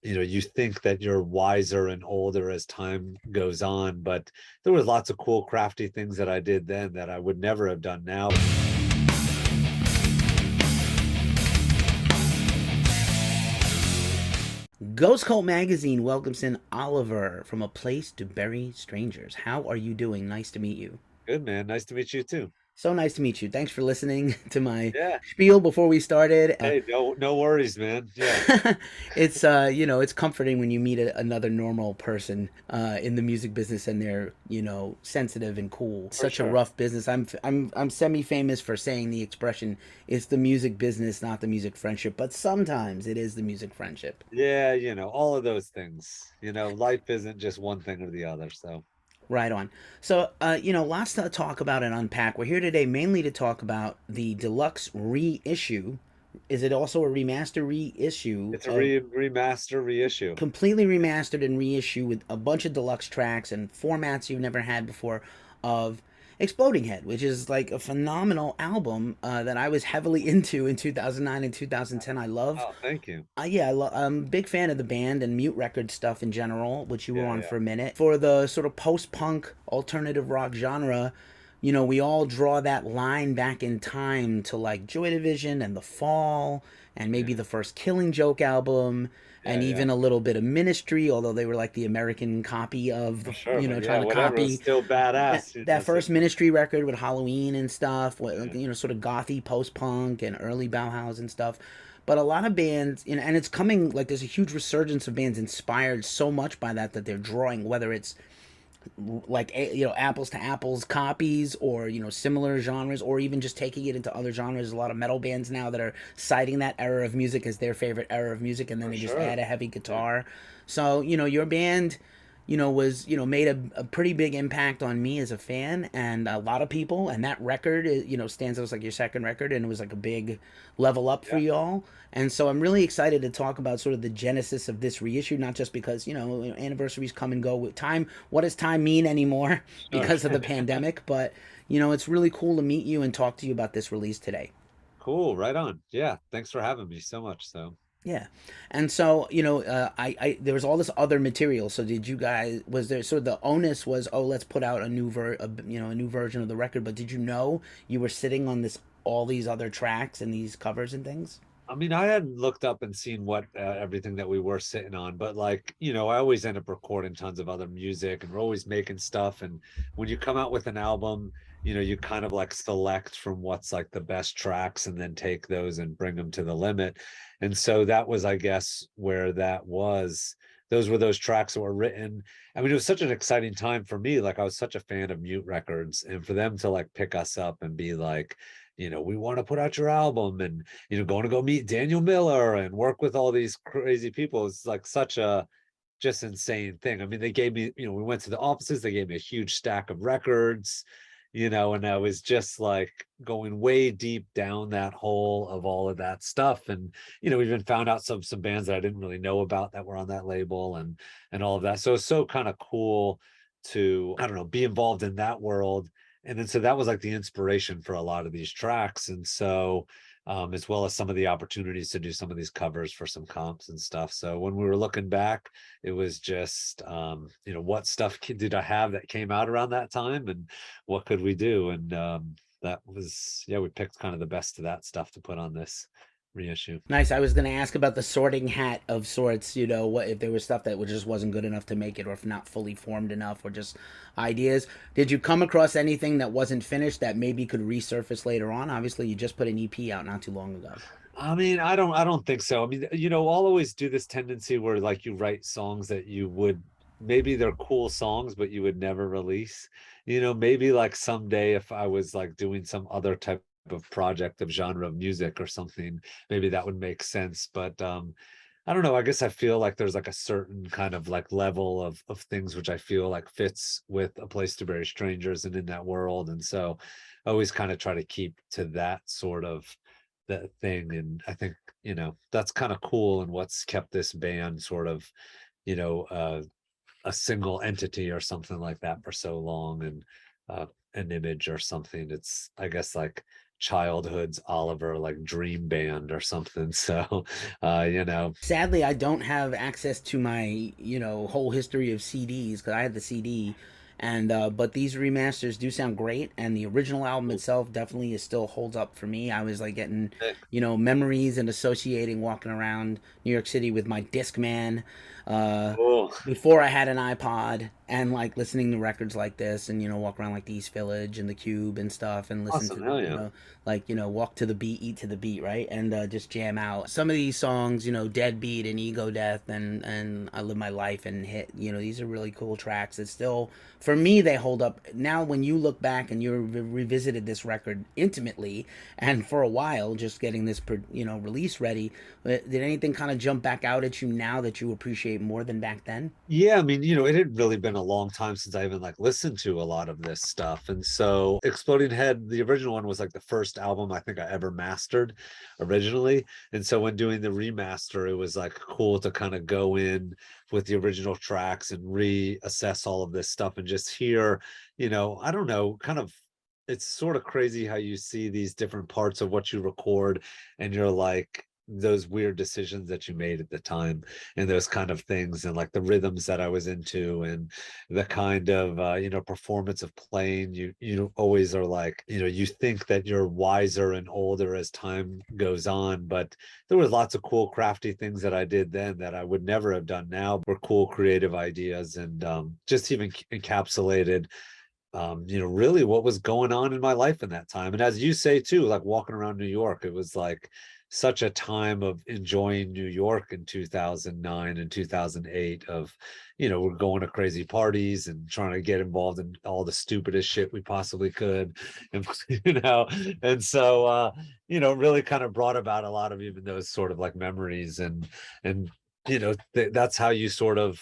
you think that you're wiser and older as time goes on, but there was lots of cool crafty things that I did then that I would never have done now. Ghost Cult Magazine welcomes in Oliver from A Place to Bury Strangers. How are you doing? Nice to meet you. Good, man. Nice to meet you too. So nice to meet you. Thanks for listening to my Yeah. spiel before we started. Hey, no worries, man. Yeah, It's it's comforting when you meet another normal person in the music business and they're sensitive and cool. It's for such a sure. rough business. I'm semi famous for saying the expression, "It's the music business, not the music friendship." But sometimes it is the music friendship. Yeah, all of those things. Life isn't just one thing or the other. So, Right on. So, lots to talk about and unpack. We're here today mainly to talk about the deluxe reissue. Is it also a remaster reissue it's a of remaster reissue. completely remastered and reissue with a bunch of deluxe tracks and formats you've never had before of Exploding Head, which is like a phenomenal album that I was heavily into in 2009 and 2010. I love Oh, thank you. I'm a big fan of the band and Mute Record stuff in general, which you were Yeah, on yeah, for a minute. For the sort of post punk alternative rock genre, we all draw that line back in time to like Joy Division and The Fall and maybe yeah, the first Killing Joke album and yeah, yeah. even a little bit of Ministry, although they were like the American copy For of, sure, man. Yeah, trying to whatever. It's copy still that badass. that So, first Ministry record with Halloween and stuff, yeah, sort of gothy post punk and early Bauhaus and stuff. But a lot of bands, and it's coming like there's a huge resurgence of bands inspired so much by that they're drawing, whether it's like apples to apples copies or similar genres or even just taking it into other genres. There's a lot of metal bands now that are citing that era of music as their favorite era of music, and then for they just sure. add a heavy Yeah. guitar. So your band was made a pretty big impact on me as a fan and a lot of people, and that record stands out as like your second record, and it was like a big level up for Yeah. y'all. And so I'm really excited to talk about sort of the genesis of this reissue, not just because anniversaries come and go with time. What does time mean anymore Sure. because of the pandemic? But it's really cool to meet you and talk to you about this release today. Cool. Right on. Yeah. Thanks for having me so much. So, Yeah, and so I there was all this other material. So did you guys? Was there so the onus was, oh, let's put out a new version of the record? But did you know you were sitting on this all these other tracks and these covers and things? I mean, I hadn't looked up and seen what everything that we were sitting on, but like, I always end up recording tons of other music and we're always making stuff. And when you come out with an album, you kind of like select from what's like the best tracks and then take those and bring them to the limit. And so that was, I guess, where that was. Those were those tracks that were written. I mean, it was such an exciting time for me. Like, I was such a fan of Mute Records, and for them to like pick us up and be like, we want to put out your album, and going to go meet Daniel Miller and work with all these crazy people is like such a just insane thing. I mean, they gave me, we went to the offices, they gave me a huge stack of records, and I was just like going way deep down that hole of all of that stuff. And, we even found out some bands that I didn't really know about that were on that label and all of that. So it's so kind of cool to, I don't know, be involved in that world. And then so that was like the inspiration for a lot of these tracks. And so as well as some of the opportunities to do some of these covers for some comps and stuff. So when we were looking back, it was just what stuff did I have that came out around that time, and what could we do? And that was, yeah, we picked kind of the best of that stuff to put on this reissue. Nice. I was going to ask about the sorting hat of sorts. What if there was stuff that just wasn't good enough to make it, or if not fully formed enough, or just ideas. Did you come across anything that wasn't finished that maybe could resurface later on? Obviously, you just put an EP out not too long ago. I mean, I don't think so. I mean, I'll always do this tendency where like you write songs that you would, maybe they're cool songs, but you would never release. Maybe like someday if I was like doing some other type of project of genre of music or something, maybe that would make sense. But I don't know. I guess I feel like there's like a certain kind of like level of things which I feel like fits with A Place to Bury Strangers and in that world. And so I always kind of try to keep to that sort of that thing. And I think, that's kind of cool and what's kept this band sort of, you know, uh, a single entity or something like that for so long, and an image or something. It's, I guess, like childhood's Oliver like dream band or something. So, you know, Sadly, I don't have access to my, whole history of CDs because I had the CD, and but these remasters do sound great, and the original album itself definitely is still holds up for me. I was like getting, memories and associating walking around New York City with my Discman, uh, oh, before I had an iPod, and like listening to records like this, and walk around like the East Village and the Cube and stuff, and listen awesome, to hell yeah. like walk to the beat, eat to the beat, right, and just jam out some of these songs, Deadbeat and Ego Death and I Live My Life and Hit. These are really cool tracks that still, for me, they hold up now. When you look back and you're revisited this record intimately and for a while, just getting this release ready, did anything kind of jump back out at you now that you appreciate more than back then? Yeah, I mean, it had really been a long time since I even like listened to a lot of this stuff. And so Exploding Head, the original one was like the first album I think I ever mastered originally. And so when doing the remaster, it was like cool to kind of go in with the original tracks and reassess all of this stuff and just hear, I don't know, kind of it's sort of crazy how you see these different parts of what you record and you're like those weird decisions that you made at the time and those kind of things and like the rhythms that I was into and the kind of performance of playing. You always are like, you think that you're wiser and older as time goes on, but there was lots of cool crafty things that I did then that I would never have done now, were cool creative ideas and just even encapsulated really what was going on in my life in that time. And as you say too, like walking around New York, it was like such a time of enjoying New York in 2009 and 2008 of, we're going to crazy parties and trying to get involved in all the stupidest shit we possibly could. And, and so, really kind of brought about a lot of even those sort of like memories and, that's how you sort of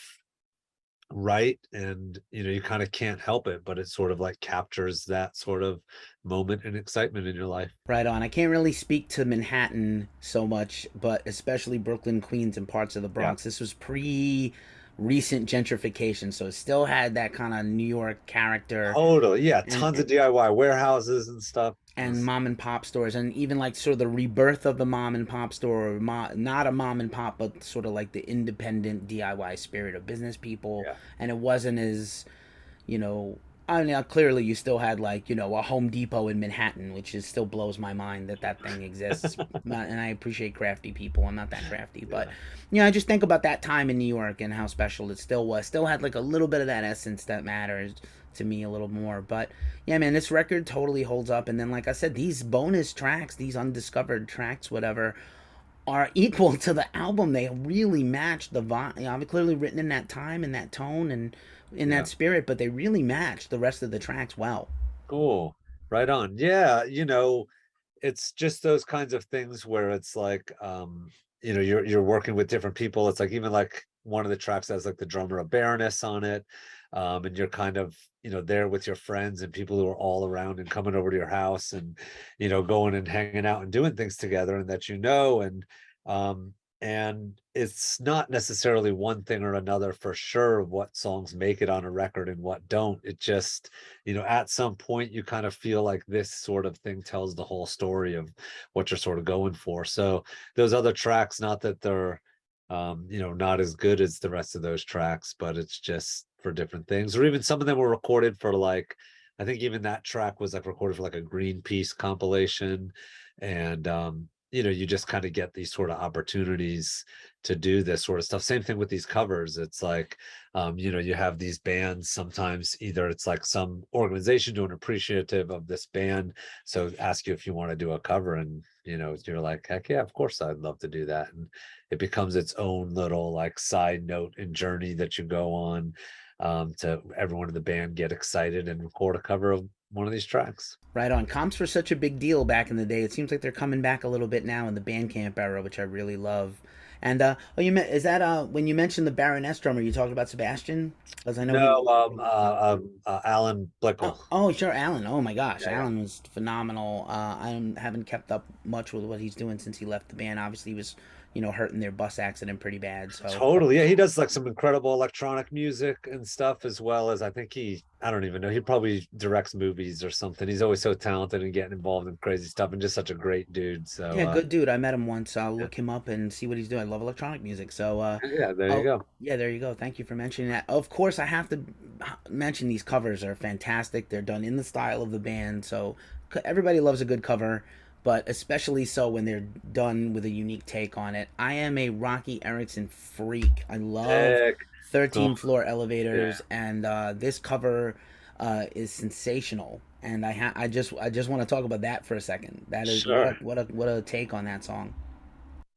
right and you kind of can't help it but it sort of like captures that sort of moment and excitement in your life. Right on. I can't really speak to Manhattan so much, but especially Brooklyn, Queens, and parts of the Yeah, Bronx. This was pre recent gentrification, so it still had that kind of New York character totally, yeah, and, tons of DIY warehouses and stuff. It and was, mom and pop stores, and even like sort of the rebirth of the mom and pop store, or not a mom and pop, but sort of like the independent DIY spirit of business people. yeah, And it wasn't as, you know, I mean, clearly you still had like, a Home Depot in Manhattan, which is still blows my mind that that thing exists. And I appreciate crafty people. I'm not that crafty, but yeah, I just think about that time in New York and how special it still was. Still had like a little bit of that essence that matters to me a little more. But yeah, man, this record totally holds up. And then, like I said, these bonus tracks, these undiscovered tracks, whatever, are equal to the album. They really match the vibe. I'm clearly written in that time and that tone and in that yeah, spirit, but they really match the rest of the tracks well. cool, right on. Yeah, it's just those kinds of things where it's like you're working with different people. It's like even like one of the tracks has like the drummer of Baroness on it, and you're kind of there with your friends and people who are all around and coming over to your house and going and hanging out and doing things together and that um and it's not necessarily one thing or another for sure what songs make it on a record and what don't. It just at some point you kind of feel like this sort of thing tells the whole story of what you're sort of going for. So those other tracks, not that they're not as good as the rest of those tracks, but it's just for different things. Or even some of them were recorded for like, I think even that track was like recorded for like a Greenpeace compilation. And you just kind of get these sort of opportunities to do this sort of stuff. Same thing with these covers. It's like you have these bands sometimes, either it's like some organization doing appreciative of this band, so ask you if you want to do a cover, and you're like, heck yeah, of course I'd love to do that. And it becomes its own little like side note and journey that you go on, to everyone in the band get excited and record a cover of one of these tracks. Right on. Comps were such a big deal back in the day. It seems like they're coming back a little bit now in the Bandcamp era, which I really love. And oh, is that when you mentioned the Baroness drummer, you talked about Sebastian? Because I know he. No, Alan Oh, Blickel. oh, sure, Alan. Oh my gosh, Yeah, yeah. Alan was phenomenal. I haven't kept up much with what he's doing since he left the band. Obviously, he was hurting their bus accident pretty bad. So Totally. Yeah, he does like some incredible electronic music and stuff, as well as I think I don't even know, he probably directs movies or something. He's always so talented and getting involved in crazy stuff and just such a great dude. So yeah, good dude. I met him once. I'll yeah, look him up and see what he's doing. I love electronic music. So yeah, there you oh go. yeah, there you go. Thank you for mentioning that. Of course, I have to mention these covers are fantastic. They're done in the style of the band. So everybody loves a good cover, but especially so when they're done with a unique take on it. I am a Rocky Erickson freak. I love Heck, cool. 13 Floor Yeah, Elevators, and this cover is sensational. And I just want to talk about that for a second. That is sure. what a take on that song.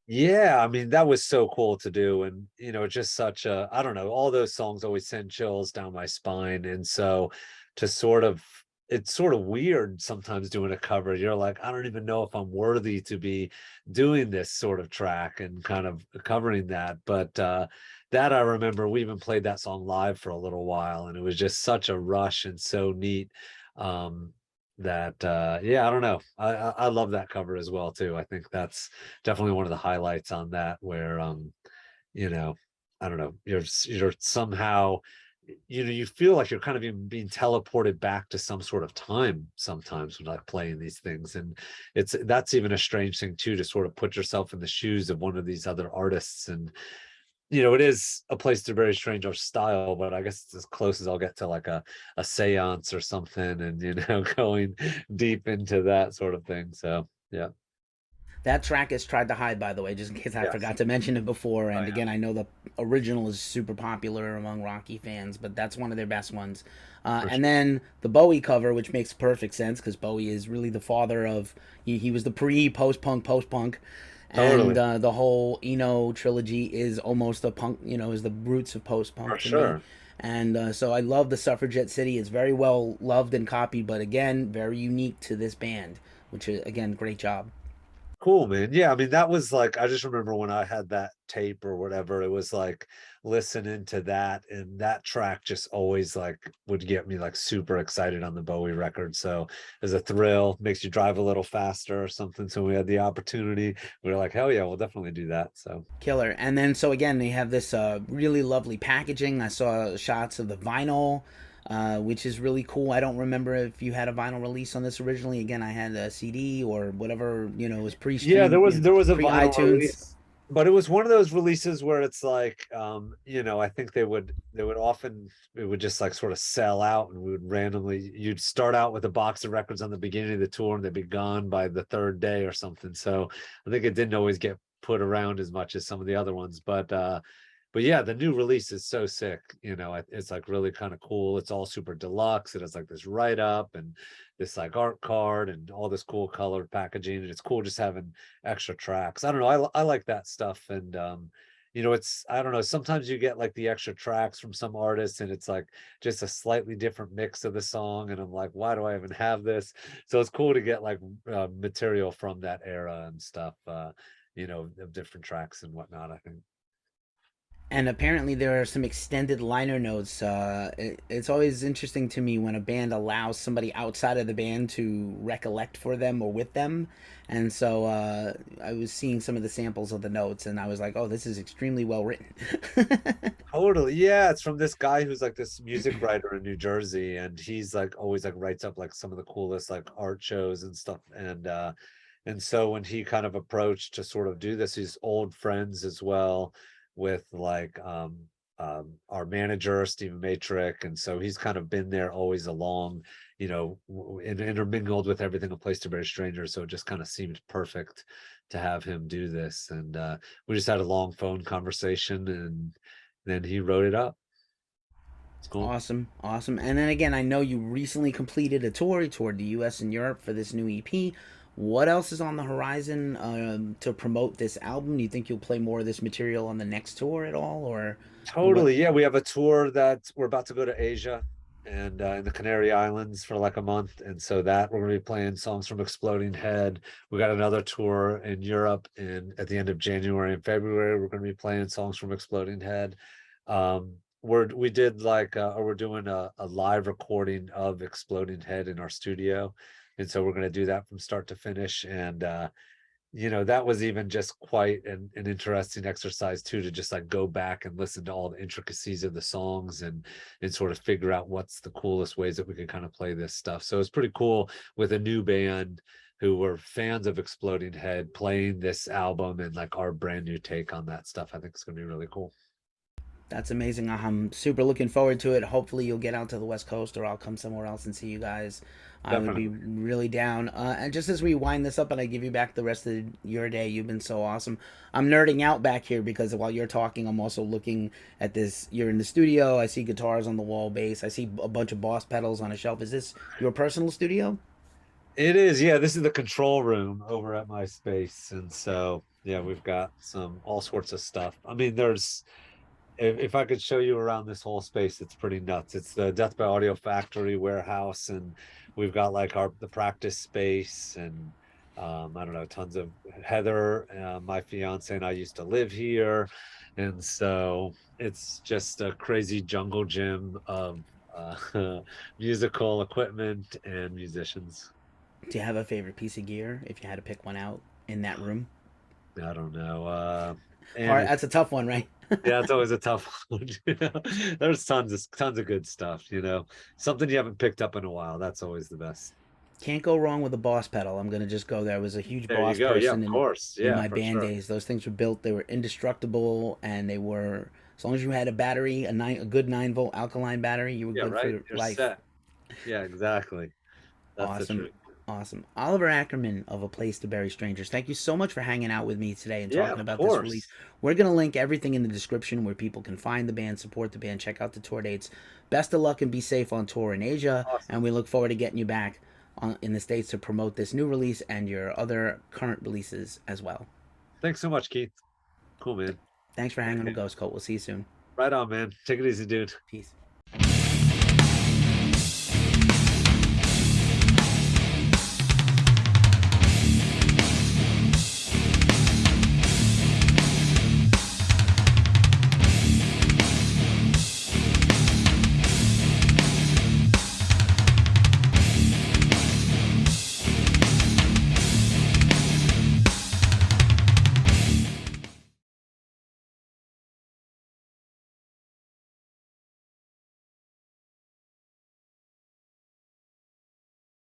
Yeah, I mean, that was so cool to do. And, just such a, I don't know, all those songs always send chills down my spine. And so to sort of, it's sort of weird sometimes doing a cover. You're like, I don't even know if I'm worthy to be doing this sort of track and kind of covering that. But that I remember we even played that song live for a little while, and it was just such a rush and so neat. Um, that yeah, I don't know. I love that cover as well too. I think that's definitely one of the highlights on that where you know I don't know, you're somehow you feel like you're kind of even being teleported back to some sort of time sometimes when like playing these things. And that's even a strange thing too, to sort of put yourself in the shoes of one of these other artists. And it is a place to very strange our style, but I guess it's as close as I'll get to like a seance or something, and going deep into that sort of thing. So yeah. That track is Tried to Hide, by the way, just in case I Yes. forgot to mention it before. Oh And yeah. again, I know the original is super popular among Rocky fans, but that's one of their best ones. For And sure. then the Bowie cover, which makes perfect sense because Bowie is really the father of, he was the post punk. And Totally. the whole Eno trilogy is almost a punk, is the roots of post For punk to me. sure. And so I love the Suffragette City. It's very well loved and copied, but again, very unique to this band, which is, again, great job. Cool, man. Yeah, I mean, that was like, I just remember when I had that tape or whatever, it was like listening to that, and that track just always like would get me like super excited on the Bowie record. So as a thrill, makes you drive a little faster or something. So we had the opportunity. We were like, hell yeah, we'll definitely do that. So Killer. And then so again, they have this really lovely packaging. I saw shots of the vinyl, which is really cool. I don't remember if you had a vinyl release on this originally. Again, I had a CD or whatever, was yeah, pre-stream, there was a pre vinyl iTunes. release, but it was one of those releases where it's like, I think they would often, it would just like sort of sell out, and we would randomly, you'd start out with a box of records on the beginning of the tour, and they'd be gone by the third day or something. So I think it didn't always get put around as much as some of the other ones, but yeah, the new release is so sick. It's like really kind of cool. It's all super deluxe. It has like this write up and this like art card and all this cool colored packaging. And it's cool just having extra tracks. I don't know. I like that stuff. And, it's, I don't know. Sometimes you get like the extra tracks from some artists, and it's like just a slightly different mix of the song. And I'm like, why do I even have this? So it's cool to get like material from that era and stuff, of different tracks and whatnot, I think. And apparently there are some extended liner notes. It's always interesting to me when a band allows somebody outside of the band to recollect for them or with them. And so I was seeing some of the samples of the notes, and I was like, "Oh, this is extremely well written." Totally. Yeah, it's from this guy who's like this music writer in New Jersey, and he's like always like writes up like some of the coolest like art shows and stuff. And so when he kind of approached to sort of do this, he's old friends as well with like our manager, Stephen Matrick. And so he's kind of been there always along, and intermingled with everything, A Place to Bury Strangers. So it just kind of seemed perfect to have him do this. And we just had a long phone conversation, and then he wrote it up. It's cool. Awesome, awesome. And then again, I know you recently completed a tour. You toured the U.S. and Europe for this new EP. What else is on the horizon to promote this album? Do you think you'll play more of this material on the next tour at all, or what? Totally. Yeah, we have a tour that we're about to go to Asia and in the Canary Islands for like a month. And so that we're going to be playing songs from Exploding Head. We got another tour in Europe, and at the end of January and February, we're going to be playing songs from Exploding Head. We did like or we're doing a live recording of Exploding Head in our studio. And so we're going to do that from start to finish. And that was even just quite an interesting exercise too, to just like go back and listen to all the intricacies of the songs and sort of figure out what's the coolest ways that we can kind of play this stuff. So it's pretty cool with a new band who were fans of Exploding Head playing this album and like our brand new take on that stuff. I think it's gonna be really cool. That's amazing. I'm super looking forward to it. Hopefully, you'll get out to the West Coast, or I'll come somewhere else and see you guys. I would be Definitely. really down. And just as we wind this up and I give you back the rest of your day, you've been so awesome. I'm nerding out back here because while you're talking, I'm also looking at this. You're in the studio. I see guitars on the wall, bass. I see a bunch of Boss pedals on a shelf. Is this your personal studio? It is, yeah. This is the control room over at my space. And so yeah, we've got some all sorts of stuff. I mean, there's if I could show you around this whole space, it's pretty nuts. It's the Death by Audio factory warehouse, and we've got like the practice space, and I don't know, tons of Heather, my fiance, and I used to live here, and so it's just a crazy jungle gym of musical equipment and musicians. Do you have a favorite piece of gear if you had to pick one out in that room? I don't know. Hard. And That's a tough one, right? yeah, it's always a tough one. There's tons of good stuff, Something you haven't picked up in a while. That's always the best. Can't go wrong with a Boss pedal. I'm gonna just go there. I was a huge There you Boss go. Yeah, person of course. in Yeah, my for band sure. days. Those things were built. They were indestructible, and they were as long as you had a battery, a good 9-volt alkaline battery, you were Yeah, good right. for You're life. set. Yeah, exactly. That's the Awesome. truth. Awesome. Oliver Ackerman of A Place to Bury Strangers. Thank you so much for hanging out with me today and Yeah, talking of about this release. course. We're going to link everything in the description where people can find the band, support the band, check out the tour dates. Best of luck and be safe on tour in Asia. And Awesome. we look forward to getting you back in the States to promote this new release and your other current releases as well. Thanks so much, Keith. Cool, man. Thanks for hanging with Anything. Ghost Coat. We'll see you soon. Right on, man. Take it easy, dude. Peace.